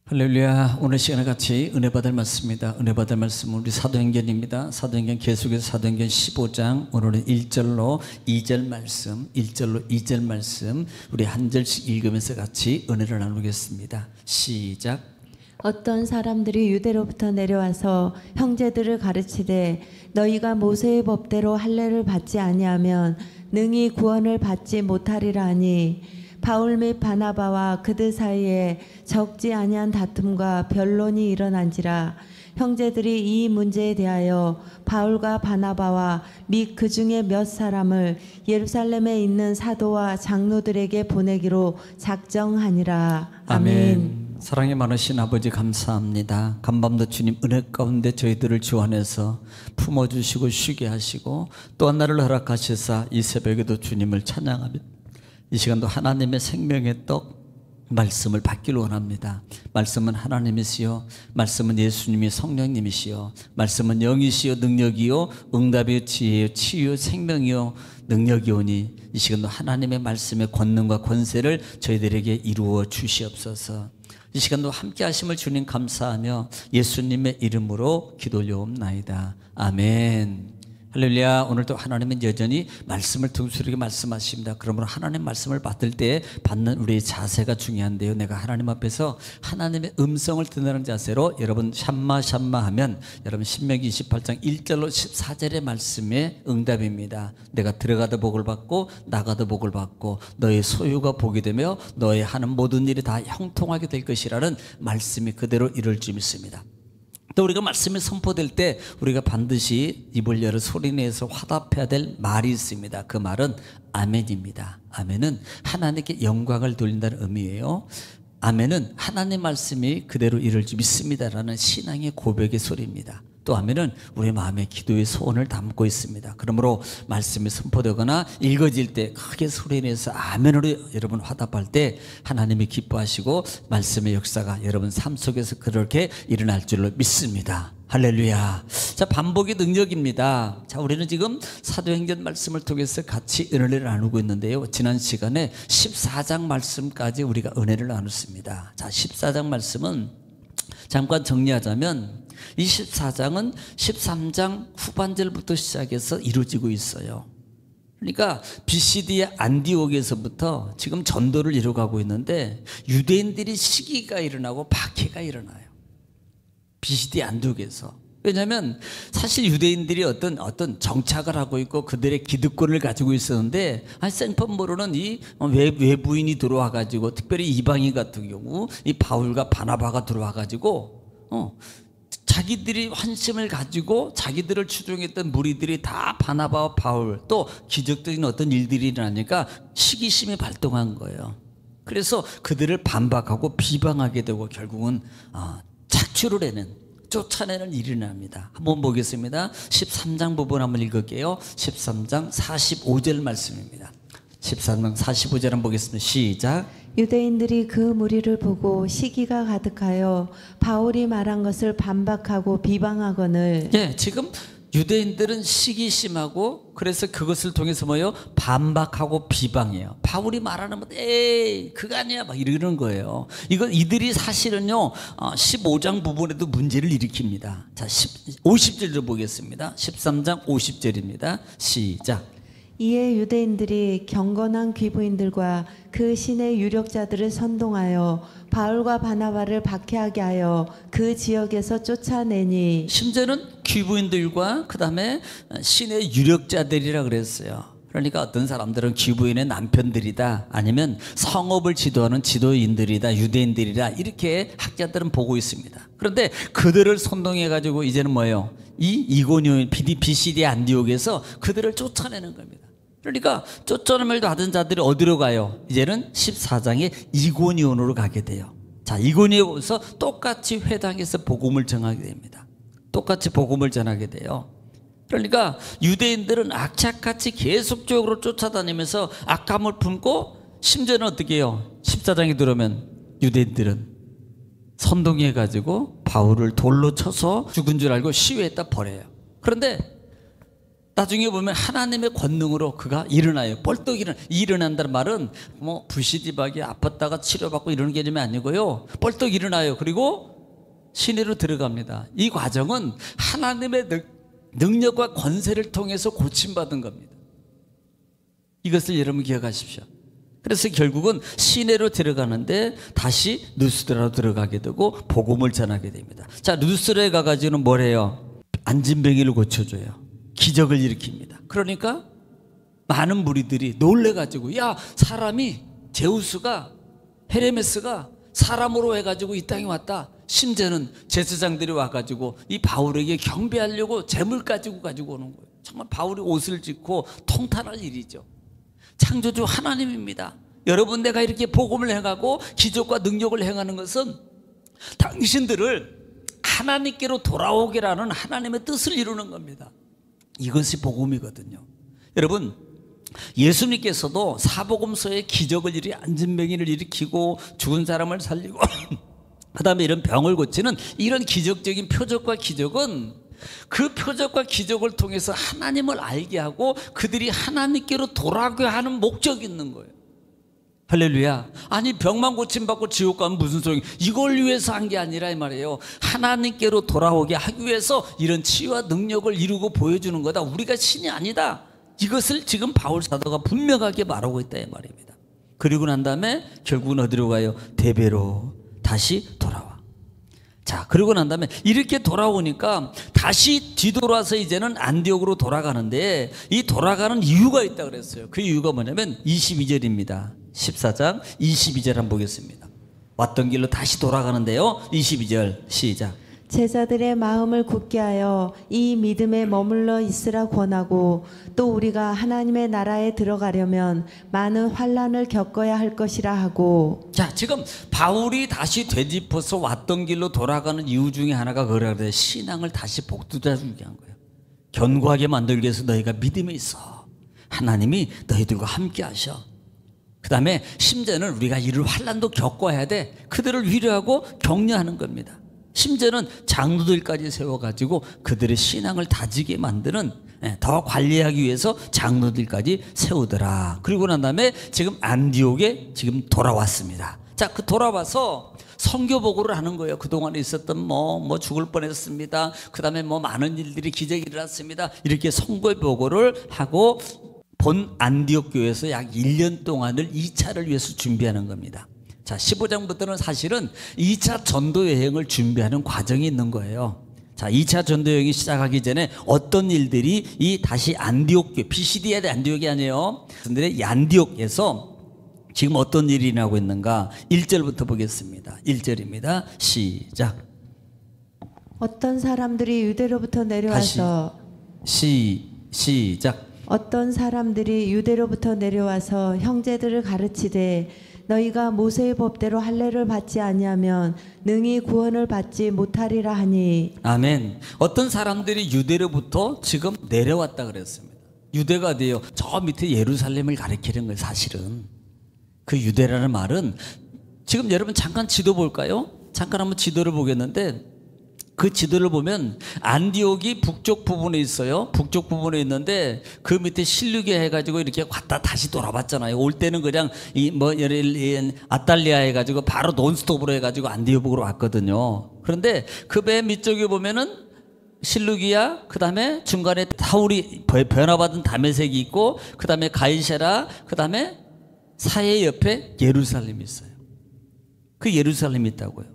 할렐루야. 오늘 시간에 같이 은혜 받을 말씀입니다. 은혜 받을 말씀은 우리 사도행전입니다. 사도행전 계속해서 사도행전 15장 오늘은 1절로 2절 말씀, 1절로 2절 말씀 우리 한 절씩 읽으면서 같이 은혜를 나누겠습니다. 시작. 어떤 사람들이 유대로부터 내려와서 형제들을 가르치되 너희가 모세의 법대로 할례를 받지 아니하면 능히 구원을 받지 못하리라 하니 바울 및 바나바와 그들 사이에 적지 아니한 다툼과 변론이 일어난지라. 형제들이 이 문제에 대하여 바울과 바나바와 및 그 중에 몇 사람을 예루살렘에 있는 사도와 장로들에게 보내기로 작정하니라. 아멘. 사랑이 많으신 아버지 감사합니다. 간밤도 주님 은혜 가운데 저희들을 주안해서 품어주시고 쉬게 하시고 또 한 날을 허락하시사 이 새벽에도 주님을 찬양하며 이 시간도 하나님의 생명의 떡 말씀을 받기를 원합니다. 말씀은 하나님이시요, 말씀은 예수님이 성령님이시요, 말씀은 영이시요 능력이요 응답이요 지혜요 치유 생명이요 능력이오니 이 시간도 하나님의 말씀의 권능과 권세를 저희들에게 이루어 주시옵소서. 이 시간도 함께 하심을 주님 감사하며 예수님의 이름으로 기도 올려옵나이다. 아멘. 할렐루야. 오늘도 하나님은 여전히 말씀을 통해서 우리에게 말씀하십니다. 그러므로 하나님 말씀을 받을 때 받는 우리의 자세가 중요한데요. 내가 하나님 앞에서 하나님의 음성을 듣는 자세로 여러분 샴마 하면 여러분 신명기 28장 1절로 14절의 말씀의 응답입니다. 내가 들어가도 복을 받고 나가도 복을 받고 너의 소유가 복이 되며 너의 하는 모든 일이 다 형통하게 될 것이라는 말씀이 그대로 이룰 줄 믿습니다. 또 우리가 말씀이 선포될 때 우리가 반드시 입을 열어 소리내서 화답해야 될 말이 있습니다. 그 말은 아멘입니다. 아멘은 하나님께 영광을 돌린다는 의미예요. 아멘은 하나님 말씀이 그대로 이룰 줄 믿습니다라는 신앙의 고백의 소리입니다. 또 아멘은 우리 마음의 기도의 소원을 담고 있습니다. 그러므로 말씀이 선포되거나 읽어질 때 크게 소리내서 아멘으로 여러분 화답할 때 하나님이 기뻐하시고 말씀의 역사가 여러분 삶 속에서 그렇게 일어날 줄로 믿습니다. 할렐루야. 자, 반복의 능력입니다. 자, 우리는 지금 사도행전 말씀을 통해서 같이 은혜를 나누고 있는데요. 지난 시간에 14장 말씀까지 우리가 은혜를 나눴습니다. 자, 14장 말씀은 잠깐 정리하자면 이 14장은 13장 후반절부터 시작해서 이루어지고 있어요. 그러니까 BCD의 안디옥에서부터 지금 전도를 이루어가고 있는데 유대인들이 시기가 일어나고 박해가 일어나요. BCD 안디옥에서. 왜냐하면 사실 유대인들이 어떤 정착을 하고 있고 그들의 기득권을 가지고 있었는데 생판 모르는 이 외부인이 들어와 가지고 특별히 이방인 같은 경우 이 바울과 바나바가 들어와 가지고 자기들이 환심을 가지고 자기들을 추종했던 무리들이 다 바나바와 바울 또 기적적인 어떤 일들이 일어나니까 시기심이 발동한 거예요. 그래서 그들을 반박하고 비방하게 되고 결국은 착취를 해낸 쫓아내는 일이 일어납니다. 한번 보겠습니다. 13장 부분 한번 읽을게요. 13장 45절 말씀입니다. 13장 45절 한번 보겠습니다. 시작. 유대인들이 그 무리를 보고 시기가 가득하여 바울이 말한 것을 반박하고 비방하거늘. 예, 지금 유대인들은 시기심하고 그래서 그것을 통해서 뭐요? 반박하고 비방해요. 바울이 말하는 것, 에이, 그거 아니야. 막 이러는 거예요. 이들이 사실은요, 15장 부분에도 문제를 일으킵니다. 자, 50절로 보겠습니다. 13장 50절입니다. 시작. 이에 유대인들이 경건한 귀부인들과 그 신의 유력자들을 선동하여 바울과 바나바를 박해하게 하여 그 지역에서 쫓아내니. 심지어는 귀부인들과 그 다음에 신의 유력자들이라 그랬어요. 그러니까 어떤 사람들은 귀부인의 남편들이다 아니면 성업을 지도하는 지도인들이다 유대인들이다 이렇게 학자들은 보고 있습니다. 그런데 그들을 선동해 가지고 이제는 뭐예요? 이고니온 BCD 안디옥에서 그들을 쫓아내는 겁니다. 그러니까 쫓아냄을 받은 자들이 어디로 가요? 이제는 14장에 이고니온으로 가게 돼요. 자, 이고니온에서 똑같이 회당에서 복음을 전하게 됩니다. 똑같이 복음을 전하게 돼요. 그러니까 유대인들은 악착같이 계속적으로 쫓아다니면서 악감을 품고 심지어는 어떻게 해요? 14장에 들어오면 유대인들은 선동해가지고 바울을 돌로 쳐서 죽은 줄 알고 시위에다 버려요. 그런데 나중에 보면 하나님의 권능으로 그가 일어나요. 뻘떡 일어난다는 말은 뭐 부시디박이 아팠다가 치료받고 이러는 개념이 아니고요. 뻘떡 일어나요. 그리고 시내로 들어갑니다. 이 과정은 하나님의 능력과 권세를 통해서 고침받은 겁니다. 이것을 여러분 기억하십시오. 그래서 결국은 시내로 들어가는데 다시 누스드라로 들어가게 되고 복음을 전하게 됩니다. 자, 누스드라에 가가지고는 뭘 해요? 안진뱅이를 고쳐줘요. 기적을 일으킵니다. 그러니까 많은 무리들이 놀래가지고, 야, 사람이 제우스가, 헤레메스가 사람으로 해가지고 이 땅에 왔다. 심지어는 제사장들이 와가지고 이 바울에게 경배하려고 재물 가지고 오는 거예요. 정말 바울이 옷을 짓고 통탄할 일이죠. 창조주 하나님입니다. 여러분, 내가 이렇게 복음을 행하고 기적과 능력을 행하는 것은 당신들을 하나님께로 돌아오게라는 하나님의 뜻을 이루는 겁니다. 이것이 복음이거든요. 여러분, 예수님께서도 사복음서에 기적을 일으키고 안진뱅이를 일으키고 죽은 사람을 살리고 그 다음에 이런 병을 고치는 이런 기적적인 표적과 기적은 그 표적과 기적을 통해서 하나님을 알게 하고 그들이 하나님께로 돌아가게 하는 목적이 있는 거예요. 할렐루야. 아니, 병만 고침받고 지옥 가면 무슨 소용이, 이걸 위해서 한 게 아니라 이 말이에요. 하나님께로 돌아오게 하기 위해서 이런 치유와 능력을 이루고 보여주는 거다. 우리가 신이 아니다. 이것을 지금 바울 사도가 분명하게 말하고 있다 이 말입니다. 그리고 난 다음에 결국은 어디로 가요? 데베로 다시 돌아와. 자, 그러고 난 다음에 이렇게 돌아오니까 다시 뒤돌아서 이제는 안디옥으로 돌아가는데, 이 돌아가는 이유가 있다 그랬어요. 그 이유가 뭐냐면 22절입니다. 14장 22절 한번 보겠습니다. 왔던 길로 다시 돌아가는데요. 22절 시작. 제자들의 마음을 굳게 하여 이 믿음에 머물러 있으라 권하고, 또 우리가 하나님의 나라에 들어가려면 많은 환난을 겪어야 할 것이라 하고. 자, 지금 바울이 다시 되짚어서 왔던 길로 돌아가는 이유 중에 하나가 그거라 그래요. 신앙을 다시 복돋아주게 한 거예요. 견고하게 만들기 위해서 너희가 믿음에 있어. 하나님이 너희들과 함께 하셔. 그 다음에 심지어는 우리가 이를 환난도 겪어야 돼. 그들을 위로하고 격려하는 겁니다. 심지어는 장로들까지 세워가지고 그들의 신앙을 다지게 만드는, 더 관리하기 위해서 장로들까지 세우더라. 그리고 난 다음에 지금 안디옥에 지금 돌아왔습니다. 자, 그 돌아와서 선교 보고를 하는 거예요. 그동안에 있었던 뭐 죽을 뻔했습니다. 그 다음에 뭐 많은 일들이 기적이 일어났습니다. 이렇게 선교 보고를 하고 본 안디옥 교회에서 약 1년 동안을 2차를 위해서 준비하는 겁니다. 자, 15장부터는 사실은 2차 전도 여행을 준비하는 과정이 있는 거예요. 자, 2차 전도 여행이 시작하기 전에 어떤 일들이 이 다시 안디옥 교회, 피시디아의 안디옥이 아니에요. 근데 이 안디옥에서 지금 어떤 일이 일어나고 있는가? 1절부터 보겠습니다. 1절입니다. 시작. 어떤 사람들이 유대로부터 내려와서 시작. 어떤 사람들이 유대로부터 내려와서 형제들을 가르치되, 너희가 모세의 법대로 할례를 받지 아니하면 능히 구원을 받지 못하리라 하니. 아멘. 어떤 사람들이 유대로부터 지금 내려왔다 그랬습니다. 유대가 어디예요? 저 밑에 예루살렘을 가리키는 거예요. 사실은 그 유대라는 말은, 지금 여러분 잠깐 지도 볼까요? 잠깐 한번 지도를 보겠는데, 그 지도를 보면 안디옥이 북쪽 부분에 있어요. 북쪽 부분에 있는데 그 밑에 실루게 해가지고 이렇게 왔다 다시 돌아봤잖아요. 올 때는 그냥 아탈리아 해가지고 바로 논스톱으로 해가지고 안디옥으로 왔거든요. 그런데 그 맨 밑쪽에 보면은 실루기야, 그 다음에 중간에 사울이 변화받은 다메섹이 있고, 그 다음에 가이사라, 그 다음에 사해 옆에 예루살렘이 있어요. 그 예루살렘이 있다고요.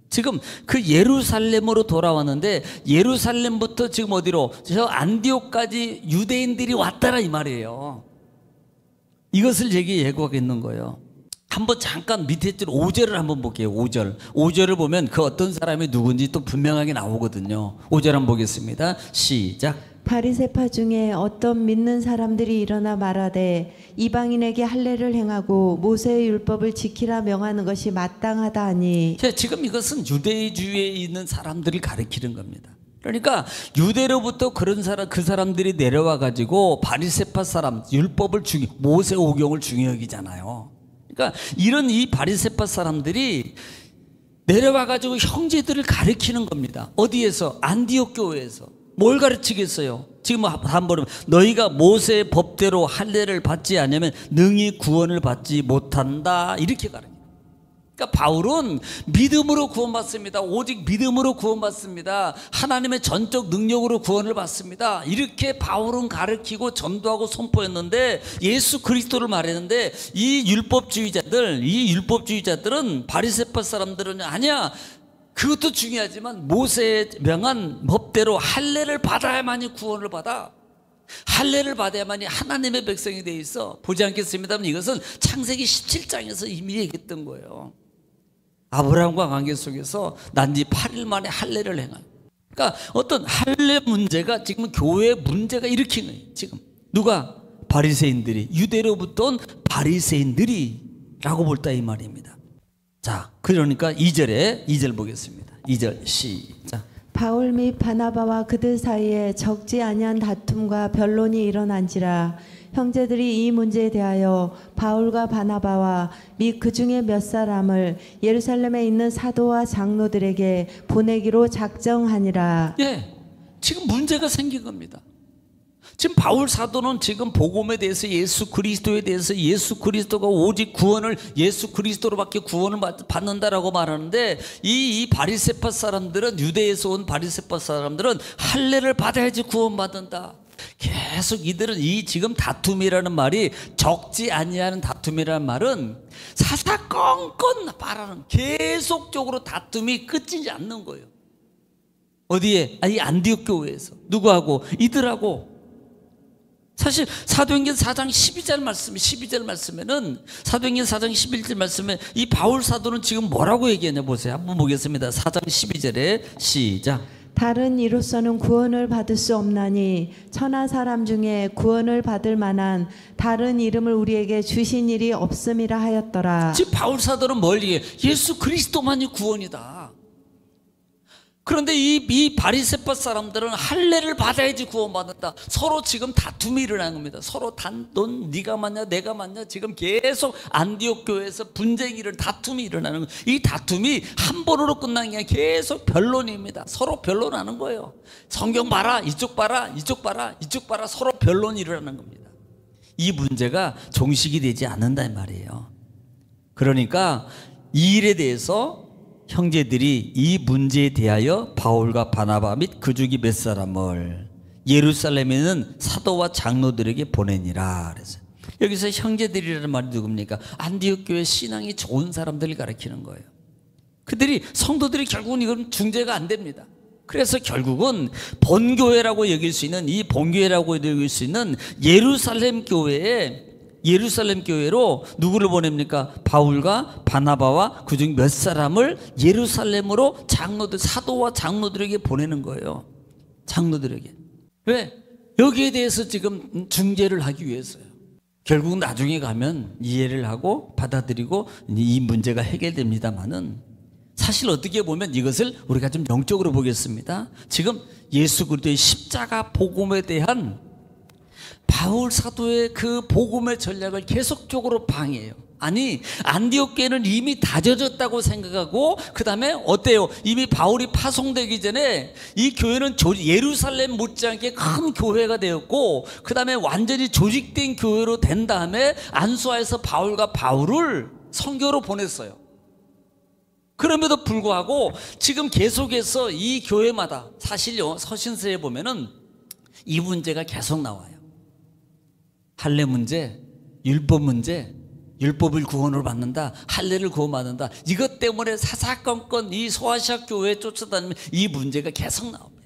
지금 그 예루살렘으로 돌아왔는데, 예루살렘부터 지금 어디로? 저 안디옥까지 유대인들이 왔다라 이 말이에요. 이것을 제게 예고하고 있는 거예요. 한번 잠깐 밑에 줄 5절을 한번 볼게요. 5절을 보면 그 어떤 사람이 누군지 또 분명하게 나오거든요. 5절 한번 보겠습니다. 시작. 바리새파 중에 어떤 믿는 사람들이 일어나 말하되, 이방인에게 할례를 행하고 모세의 율법을 지키라 명하는 것이 마땅하다 하니. 지금 이것은 유대주의에 있는 사람들을 가리키는 겁니다. 그러니까 유대로부터 그런 사람, 그 사람들이 내려와 가지고 바리새파 사람 율법을 모세 오경을 중요 여기잖아요. 그러니까 이런 이 바리새파 사람들이 내려와 가지고 형제들을 가리키는 겁니다. 어디에서? 안디옥 교회에서. 뭘 가르치겠어요? 지금 한번 너희가 모세의 법대로 할례를 받지 않으면 능히 구원을 받지 못한다 이렇게 가르쳐요. 그러니까 바울은 믿음으로 구원받습니다. 오직 믿음으로 구원받습니다. 하나님의 전적 능력으로 구원을 받습니다. 이렇게 바울은 가르치고 전도하고 선포했는데 예수 그리스도를 말했는데 이 율법주의자들은 바리새파 사람들은 아니야. 그것도 중요하지만 모세의 명한 법대로 할례를 받아야만이 구원을 받아. 할례를 받아야만이 하나님의 백성이 되어 있어. 보지 않겠습니다만 이것은 창세기 17장에서 이미 얘기했던 거예요. 아브라함과 관계 속에서 난지 8일 만에 할례를 행한. 그러니까 어떤 할례 문제가 지금 교회의 문제가 일으킨 거예요. 지금 누가? 바리새인들이, 유대로부터 온 바리새인들이라고 볼다 이 말입니다. 자, 그러니까 2절 보겠습니다. 2절 시작. 바울 및 바나바와 그들 사이에 적지 아니한 다툼과 변론이 일어난지라. 형제들이 이 문제에 대하여 바울과 바나바와 및 그 중에 몇 사람을 예루살렘에 있는 사도와 장로들에게 보내기로 작정하니라. 예, 지금 문제가 생긴 겁니다. 지금 바울 사도는 지금 복음에 대해서 예수 그리스도에 대해서 예수 그리스도가 오직 구원을 예수 그리스도로밖에 구원을 받는다라고 말하는데 이 바리새파 사람들은 유대에서 온 바리새파 사람들은 할례를 받아야지 구원받는다. 계속 이들은 이 지금 다툼이라는 말이 적지 아니하는 다툼이라는 말은 사사건건 말하는 계속적으로 다툼이 끝이지 않는 거예요. 어디에? 아니 안디옥 교회에서 누구하고? 이들하고. 사실 사도행전 4장 12절 말씀에는 사도행전 4장 11절 말씀에 이 바울 사도는 지금 뭐라고 얘기하냐 보세요. 한번 보겠습니다. 4장 12절에 시작. 다른 이로서는 구원을 받을 수 없나니 천하 사람 중에 구원을 받을 만한 다른 이름을 우리에게 주신 일이 없음이라 하였더라. 지금 바울 사도는 뭘 얘기해? 예수 그리스도만이 구원이다. 그런데 이 바리새파 사람들은 할례를 받아야지 구원받는다. 서로 지금 다툼이 일어나는 겁니다. 서로 넌 네가 맞냐 내가 맞냐 지금 계속 안디옥 교회에서 다툼이 일어나는 거예요. 이 다툼이 한 번으로 끝나는 게 아니라 계속 변론입니다. 서로 변론하는 거예요. 성경 봐라 이쪽 봐라 이쪽 봐라 이쪽 봐라 서로 변론이 일어나는 겁니다. 이 문제가 종식이 되지 않는다 말이에요. 그러니까 이 일에 대해서 형제들이 이 문제에 대하여 바울과 바나바 및 그 중에 몇 사람을 예루살렘에 있는 사도와 장로들에게 보내니라 그래서 여기서 형제들이라는 말이 누굽니까? 안디옥 교회 신앙이 좋은 사람들을 가리키는 거예요. 그들이 성도들이 결국은 이건 중재가 안 됩니다. 그래서 결국은 본교회라고 여길 수 있는 이 본교회라고 여길 수 있는 예루살렘 교회로 누구를 보냅니까? 바울과 바나바와 그중 몇 사람을 예루살렘으로 사도와 장로들에게 보내는 거예요. 장로들에게. 왜? 여기에 대해서 지금 중재를 하기 위해서요. 결국 나중에 가면 이해를 하고 받아들이고 이 문제가 해결됩니다만은 사실 어떻게 보면 이것을 우리가 좀 영적으로 보겠습니다. 지금 예수 그리스도의 십자가 복음에 대한 바울 사도의 그 복음의 전략을 계속적으로 방해해요. 아니 안디옥 교회는 이미 다져졌다고 생각하고 그 다음에 어때요? 이미 바울이 파송되기 전에 이 교회는 예루살렘 못지않게 큰 교회가 되었고 그 다음에 완전히 조직된 교회로 된 다음에 안수하에서 바울과 바울을 선교로 보냈어요. 그럼에도 불구하고 지금 계속해서 이 교회마다 사실요 서신서에 보면은 이 문제가 계속 나와요. 할례 문제, 율법 문제, 율법을 구원으로 받는다, 할례를 구원받는다. 이것 때문에 사사건건 이 소아시아 교회에 쫓아다니면 이 문제가 계속 나옵니다.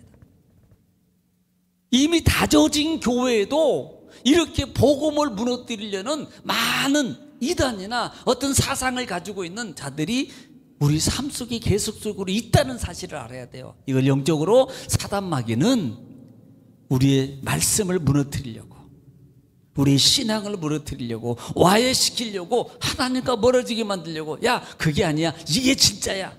이미 다져진 교회에도 이렇게 복음을 무너뜨리려는 많은 이단이나 어떤 사상을 가지고 있는 자들이 우리 삶 속에 계속적으로 있다는 사실을 알아야 돼요. 이걸 영적으로 사단 마귀는 우리의 말씀을 무너뜨리려고, 우리의 신앙을 무너뜨리려고, 와해시키려고, 하나님과 멀어지게 만들려고. 야, 그게 아니야. 이게 진짜야.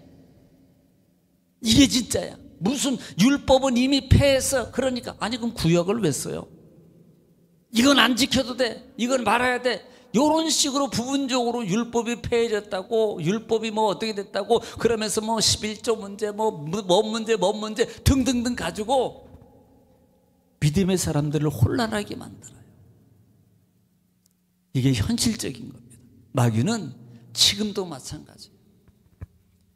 이게 진짜야. 무슨 율법은 이미 폐했어. 그러니까 아니 그럼 구약을 왜 써요? 이건 안 지켜도 돼. 이건 말아야 돼. 이런 식으로 부분적으로 율법이 폐해졌다고, 율법이 뭐 어떻게 됐다고 그러면서 뭐 11조 문제, 뭐 문제 등등등 가지고 믿음의 사람들을 혼란하게 만들어요. 이게 현실적인 겁니다. 마귀는 지금도 마찬가지예요.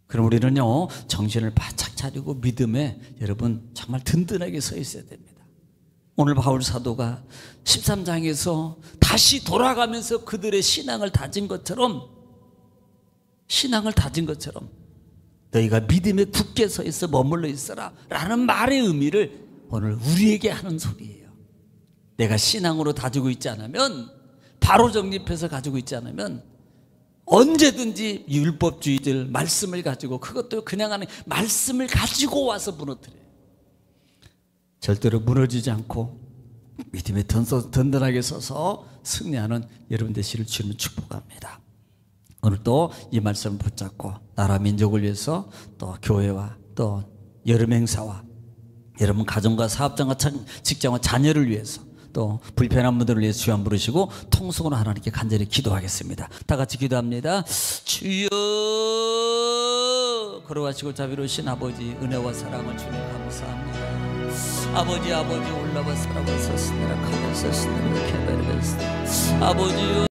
그럼 우리는요, 정신을 바짝 차리고 믿음에 여러분 정말 든든하게 서 있어야 됩니다. 오늘 바울 사도가 13장에서 다시 돌아가면서 그들의 신앙을 다진 것처럼 너희가 믿음에 굳게 서 있어 머물러 있어라 라는 말의 의미를 오늘 우리에게 하는 소리예요. 내가 신앙으로 다지고 있지 않으면, 바로 정립해서 가지고 있지 않으면 언제든지 율법주의들 말씀을 가지고, 그것도 그냥 하는 말씀을 가지고 와서 무너뜨려요. 절대로 무너지지 않고 믿음에 든든하게 서서 승리하는 여러분 되시기를 주님은 축복합니다. 오늘도 이 말씀을 붙잡고 나라 민족을 위해서, 또 교회와 또 여름 행사와 여러분 가정과 사업장과 직장과 자녀를 위해서, 또 불편한 분들을 위해서 주여 부르시고 통성으로 하나님께 간절히 기도하겠습니다. 다 같이 기도합니다. 주여, 걸어가시고 자비로우신 아버지, 은혜와 사랑을 주님 감사합니다. 아버지 올라와 살아와 서시느라 가면서 쓰느라 캐베르베스 아버지